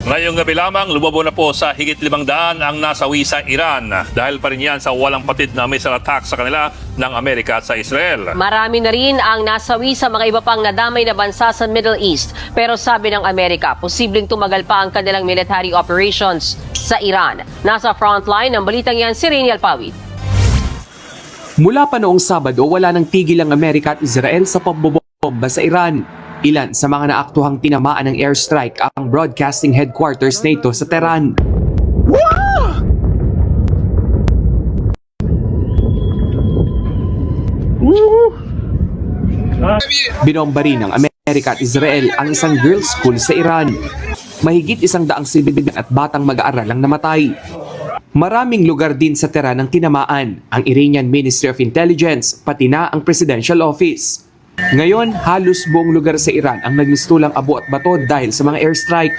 Ngayong gabi lamang, lumabo na po sa higit 500 ang nasawi sa Iran dahil pa rin yan sa walang patid na missile attack sa kanila ng Amerika at sa Israel. Marami na rin ang nasawi sa mga iba pang nadamay na bansa sa Middle East. Pero sabi ng Amerika, posibleng tumagal pa ang kanilang military operations sa Iran. Nasa frontline ng balitang yan si Rainiel Pawid. Mula pa noong Sabado, wala nang tigil ang Amerika at Israel sa pagbobomba sa Iran. Ilan sa mga naaktuhang tinamaan ng airstrike ang broadcasting headquarters na ito sa Tehran. Binomba rin ng Amerika at Israel ang isang girls' school sa Iran. Mahigit 100 sibilyan at batang mag-aaral ang namatay. Maraming lugar din sa Tehran ang tinamaan, ang Iranian Ministry of Intelligence, pati na ang Presidential Office. Ngayon, halos buong lugar sa Iran ang nagmistulang abo at bato dahil sa mga airstrike.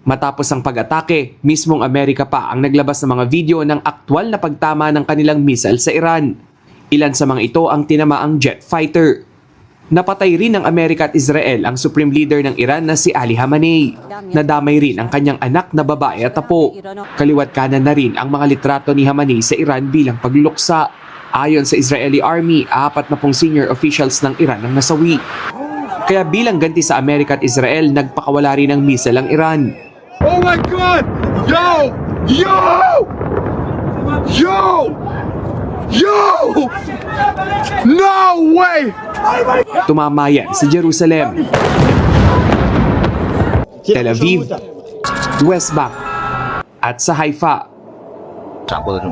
Matapos ang pag-atake, mismong Amerika pa ang naglabas ng mga video ng aktwal na pagtama ng kanilang missile sa Iran. Ilan sa mga ito ang tinamaang jet fighter. Napatay rin ng Amerika at Israel ang Supreme Leader ng Iran na si Ali Khamenei. Nadamay rin ang kanyang anak na babae at apo. Kaliwat kanan na rin ang mga litrato ni Khamenei sa Iran bilang pagluksa. Ayon sa Israeli Army, 40 senior officials ng Iran ang nasawi. Kaya bilang ganti sa Amerika at Israel, nagpakawala rin ng missile ang Iran. Oh my God! Yo! Yo! Yo! Yo! No way! Tumama yan sa Jerusalem, Tel Aviv, West Bank, at sa Haifa.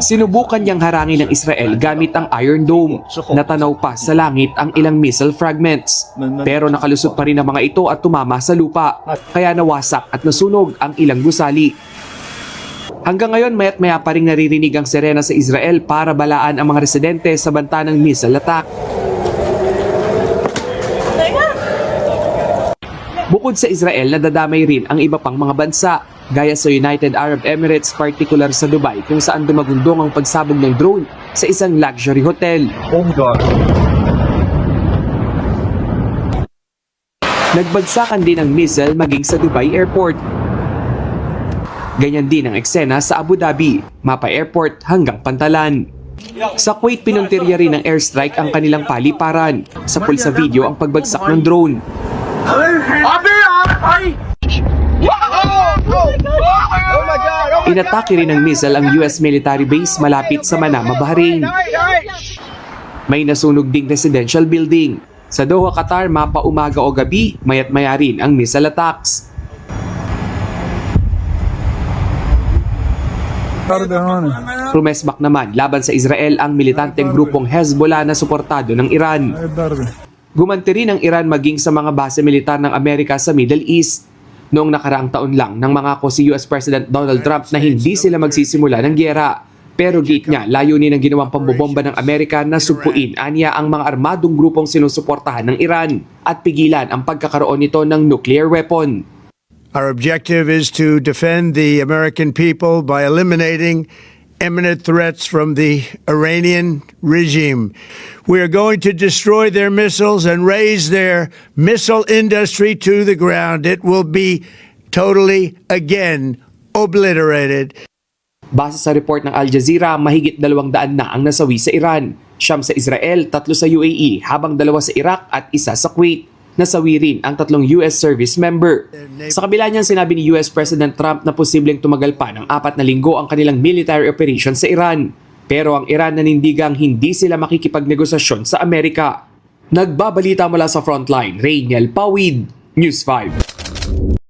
Sinubukan niyang harangin ng Israel gamit ang Iron Dome. Natanaw pa sa langit ang ilang missile fragments. Pero nakalusot pa rin ang mga ito at tumama sa lupa. Kaya nawasak at nasunog ang ilang gusali. Hanggang ngayon, maya't maya pa rin naririnig ang sirena sa Israel para balaan ang mga residente sa banta ng missile attack. Bukod sa Israel, nadadamay rin ang iba pang mga bansa, gaya sa United Arab Emirates, partikular sa Dubai, kung saan dumagundong ang pagsabog ng drone sa isang luxury hotel. Oh God. Nagbagsakan din ang missile maging sa Dubai Airport. Ganyan din ang eksena sa Abu Dhabi, Mapa Airport hanggang Pantalan. Sa Kuwait, pinuntirya rin ng airstrike ang kanilang paliparan. Sa pulsa video ang pagbagsak ng drone. Inatake rin ng missile ang US military base malapit sa Manama, Bahrain. May nasunog ding residential building. Sa Doha, Qatar, mapa umaga o gabi, mayat maya rin ang missile attacks. Rumesbak naman laban sa Israel ang militanteng grupong Hezbollah na suportado ng Iran. Gumanti rin ang Iran maging sa mga base militar ng Amerika sa Middle East. Noong nakaraang taon lang nang mangako si US President Donald Trump na hindi sila magsisimula ng gyera. Pero gate niya, layunin ng ginawang pambobomba ng Amerika na sugpuin aniya ang mga armadong grupong sinusuportahan ng Iran at pigilan ang pagkakaroon nito ng nuclear weapon. Our objective is to defend the American people by eliminating imminent threats from the Iranian regime. We are going to destroy their missiles and raise their missile industry to the ground. It will be totally, again, obliterated. Base sa report ng Al Jazeera, mahigit 200 na ang nasawi sa Iran. 9 sa Israel, 3 sa UAE, habang 2 sa Iraq at 1 sa Kuwait. Nasawi rin ang 3 US service member. Sa kabila niyan, sinabi ni US President Trump na posibleng tumagal pa ng 4 na linggo ang kanilang military operation sa Iran. Pero ang Iran nanindigang hindi sila makikipagnegosasyon sa Amerika. Nagbabalita mula sa frontline, Rainiel Pawid, News 5.